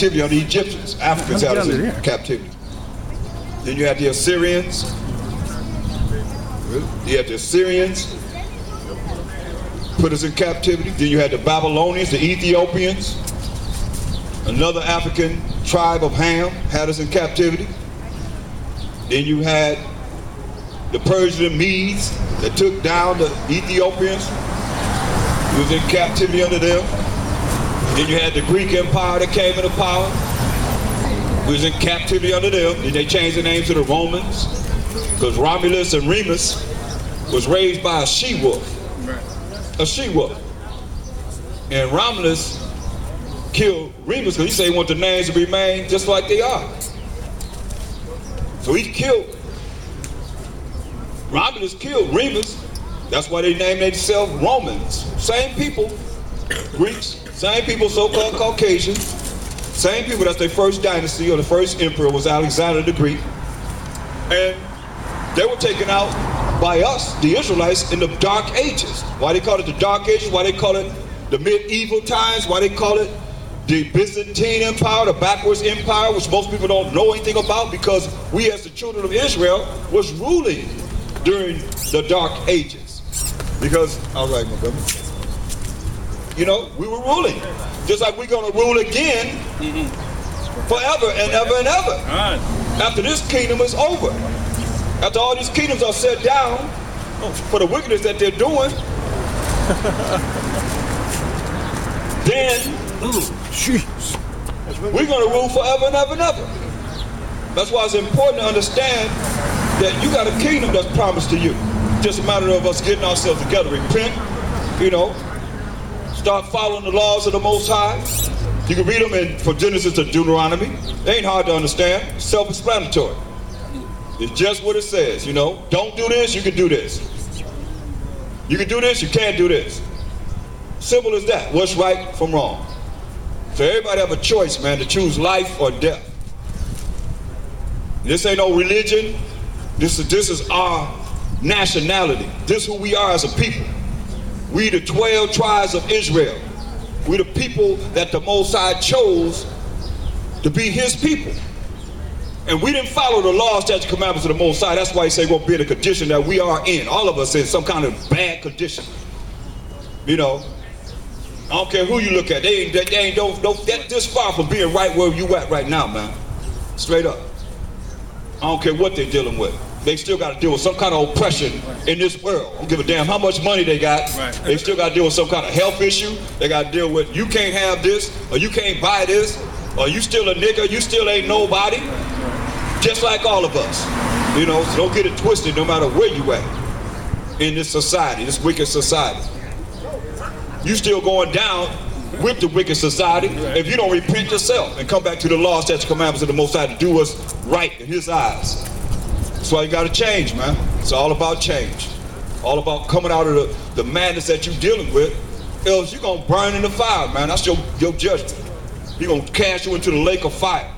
captivity under the Egyptians. Africans had us in captivity. Then you had the Assyrians. You had the Assyrians put us in captivity. Then you had the Babylonians, the Ethiopians. Another African tribe of Ham had us in captivity. Then you had the Persian Medes that took down the Ethiopians. We was in captivity under them. Then you had the Greek Empire that came into power. We was in captivity under them. Then they changed the name to the Romans, because Romulus and Remus was raised by a she-wolf. A she-wolf. And Romulus killed Remus because he said he wanted the names to remain just like they are. So he killed, Romulus killed Remus. That's why they named themselves Romans. Same people, Greeks, same people, so-called Caucasians, same people. That's their first dynasty, or the first emperor was Alexander the Greek. And they were taken out by us, the Israelites, in the Dark Ages. Why they call it the Dark Ages? Why they call it the medieval times? Why they call it the Byzantine Empire, the backwards empire, which most people don't know anything about, because we as the children of Israel was ruling during the Dark Ages. Because, all right, my brother, you know, we were ruling. Just like we're going to rule again forever and ever and ever. After this kingdom is over. After all these kingdoms are set down for the wickedness that they're doing, then we're going to rule forever and ever and ever. That's why it's important to understand that you got a kingdom that's promised to you. Just a matter of us getting ourselves together, repent, you know, start following the laws of the Most High. You can read them from Genesis to Deuteronomy. They ain't hard to understand, self-explanatory. It's just what it says, you know. Don't do this, you can do this. You can do this, you can't do this. Simple as that. What's right from wrong. So everybody have a choice, man, to choose life or death. This ain't no religion. This is our nationality. This is who we are as a people. We the 12 tribes of Israel. We the people that the Most High chose to be his people. And we didn't follow the law, statutes, commandments of the Most High. That's why he say we'll be in a condition that we are in. All of us in some kind of bad condition. You know, I don't care who you look at. They ain't this far from being right where you at right now, man. Straight up. I don't care what they're dealing with. They still got to deal with some kind of oppression in this world. I don't give a damn how much money they got. Right. They still got to deal with some kind of health issue. They got to deal with, you can't have this, or you can't buy this, or you still a nigga, you still ain't nobody. Just like all of us. You know, so don't get it twisted no matter where you at in this society, this wicked society. You still going down with the wicked society if you don't repent yourself and come back to the law, statutes, commandments of the Most High to do what's right in his eyes. That's why you got to change, man. It's all about change. All about coming out of the madness that you're dealing with. Else you're going to burn in the fire, man. That's your judgment. He's going to cast you into the lake of fire.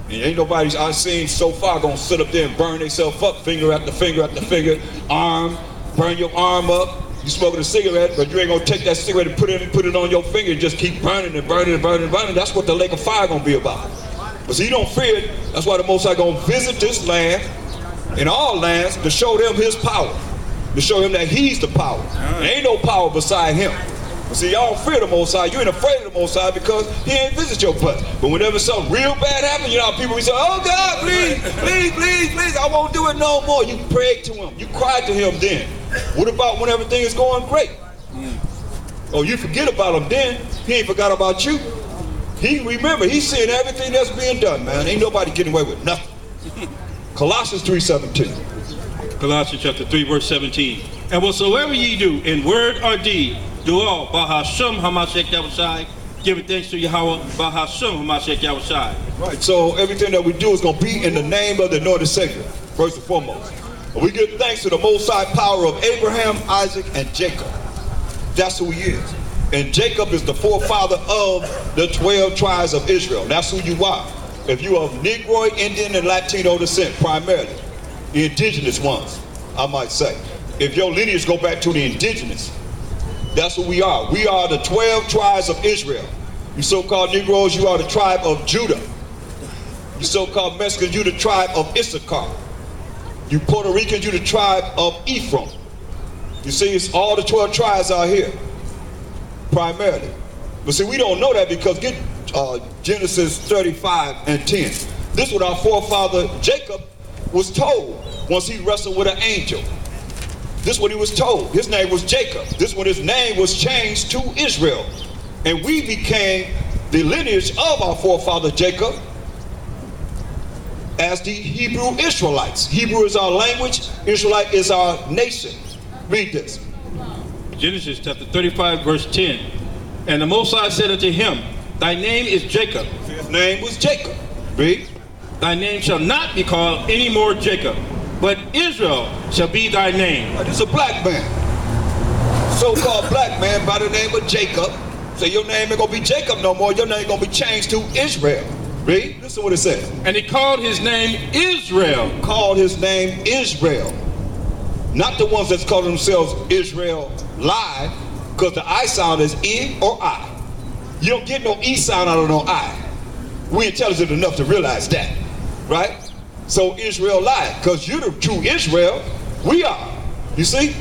And ain't nobody I've seen so far going to sit up there and burn themselves up, finger after finger after finger, arm, burn your arm up. You smoking a cigarette, but you ain't going to take that cigarette and put it on your finger and just keep burning and burning and burning and burning. That's what the lake of fire going to be about. But see, you don't fear it. That's why the Most High going to visit this land and all lands to show them his power, to show them that he's the power. There ain't no power beside him. But see, y'all don't fear the Most High. You ain't afraid of the Most High because he ain't visit your butt. But whenever something real bad happens, you know how people be saying, oh God, please, please, please, please, I won't do it no more. You prayed to him. You cried to him then. What about when everything is going great? Oh, you forget about him then. He ain't forgot about you. Remember, he's seeing everything that's being done, man. Ain't nobody getting away with nothing. Colossians 3:17. Colossians chapter 3, verse 17. And whatsoever ye do, in word or deed, do all by Hashem Hamashiach Yahushai, giving thanks to Yahweh by Hashem Hamashiach Yahushai. Right, so everything that we do is going to be in the name of the Lord and Savior, first and foremost. We give thanks to the Most High power of Abraham, Isaac, and Jacob. That's who he is. And Jacob is the forefather of the 12 tribes of Israel. That's who you are. If you are of Negroid, Indian, and Latino descent, primarily, the indigenous ones, I might say. If your lineage go back to the indigenous, that's who we are. We are the 12 tribes of Israel. You so-called Negroes, you are the tribe of Judah. You so-called Mexicans, you the tribe of Issachar. You Puerto Ricans, you the tribe of Ephraim. You see, it's all the 12 tribes out here, primarily. But see, we don't know that because get Genesis 35 and 10. This is what our forefather Jacob was told once he wrestled with an angel. This is what he was told. His name was Jacob. This is when his name was changed to Israel. And we became the lineage of our forefather Jacob as the Hebrew Israelites. Hebrew is our language, Israelite is our nation. Read this. Genesis chapter 35, verse 10. And the Most High said unto him, Thy name is Jacob. His name was Jacob. Read. Thy name shall not be called any more Jacob, but Israel shall be thy name. This is a black man. So-called black man by the name of Jacob. So your name ain't gonna be Jacob no more. Your name gonna be changed to Israel. Read. Listen what it says. And he called his name Israel. Called his name Israel. Not the ones that's calling themselves Israel lie, because the I sound is I or I. You don't get no E sound out of no I. We intelligent enough to realize that, right? So Israel lied, because you're the true Israel. We are, you see?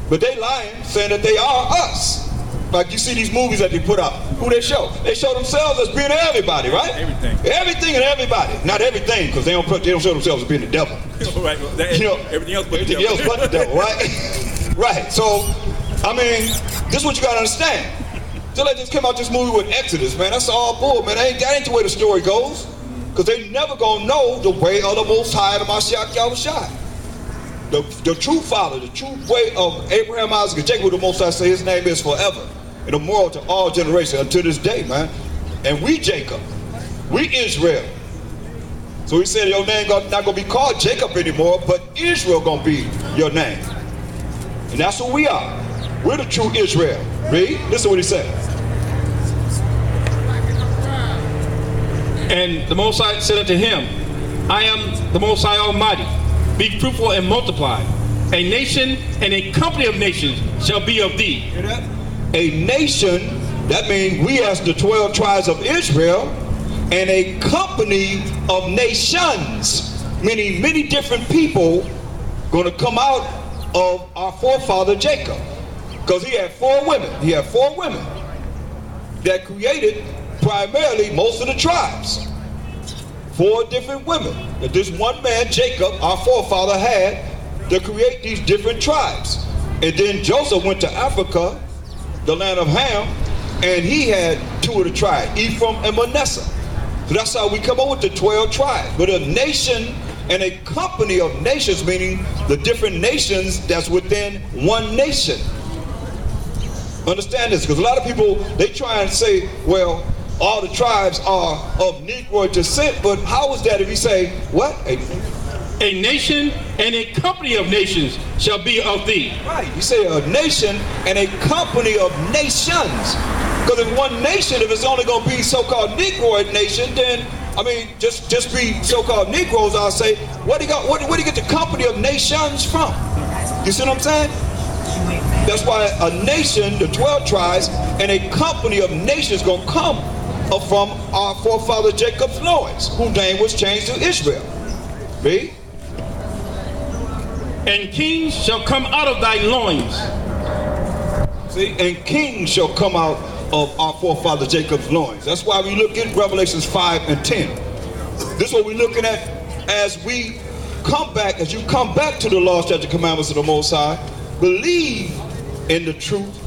But they lying, saying that they are us. Like you see these movies that they put out. Who they show? They show themselves as being everybody, right? Everything. Everything and everybody. Not everything, because they don't show themselves as being the devil. Right. Well, You know, everything else but the everything devil. else but the devil, right? Right. So, I mean, this is what you gotta understand. So they just came out this movie with Exodus, man. That's all bull, man. That ain't the way the story goes. Because they never gonna know the way of the Most High, the Mashiach Yahushua. The true father, the true way of Abraham, Isaac, and Jacob, the Most High say his name is forever. And immortal to all generations until this day, man. And we Jacob. We Israel. So he said your name not gonna be called Jacob anymore, but Israel gonna be your name. And that's what we are. We're the true Israel. Read. Listen what he said. And the Most High said unto him, I am the Most High Almighty. Be fruitful and multiply. A nation and a company of nations shall be of thee. Hear that? A nation, that means we as the 12 tribes of Israel, and a company of nations, meaning many different people gonna come out of our forefather Jacob. Because he had 4 women. He had 4 women that created primarily most of the tribes. 4 different women that this one man, Jacob, our forefather, had to create these different tribes. And then Joseph went to Africa, the land of Ham, and he had 2 of the tribes, Ephraim and Manasseh. So that's how we come up with the 12 tribes. But a nation and a company of nations, meaning the different nations that's within one nation. Understand this, because a lot of people, they try and say, well, all the tribes are of Negro descent, but how is that if you say, what? A nation and a company of nations shall be of thee. Right, you say a nation and a company of nations. Because if one nation, if it's only going to be so-called Negroid nation, then, I mean, just be so-called Negroes, I'll say, where do you get the company of nations from? You see what I'm saying? That's why a nation, the 12 tribes, and a company of nations going to come from our forefather Jacob's loins, whose name was changed to Israel. Read. And kings shall come out of thy loins. See, and kings shall come out of our forefather Jacob's loins. That's why we look at Revelations 5 and 10. This is what we're looking at as we come back, as you come back to the law, statutes, and commandments of the Most High, believe in the truth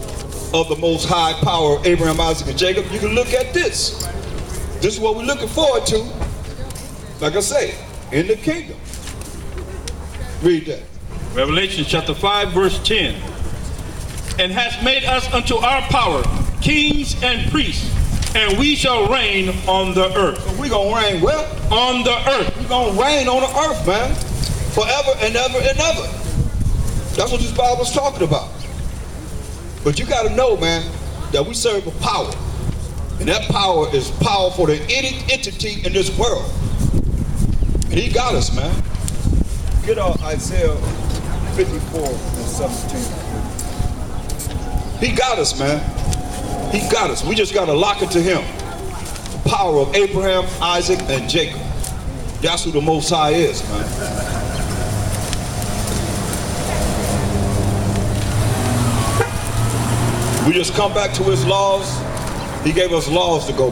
of the Most High power of Abraham, Isaac, and Jacob. You can look at this. This is what we're looking forward to, like I say, in the kingdom. Read that. Revelation chapter 5, verse 10. And hast made us unto our power kings and priests, and we shall reign on the earth. So we're going to reign where? On the earth. We're going to reign on the earth, man. Forever and ever and ever. That's what this Bible's talking about. But you got to know, man, that we serve a power. And that power is powerful than any entity in this world. And he got us, man. Get Isaiah 54 and 17. He got us, man. He got us. We just got to lock it to him. The power of Abraham, Isaac, and Jacob. That's who the Most High is, man. We just come back to his laws. He gave us laws to go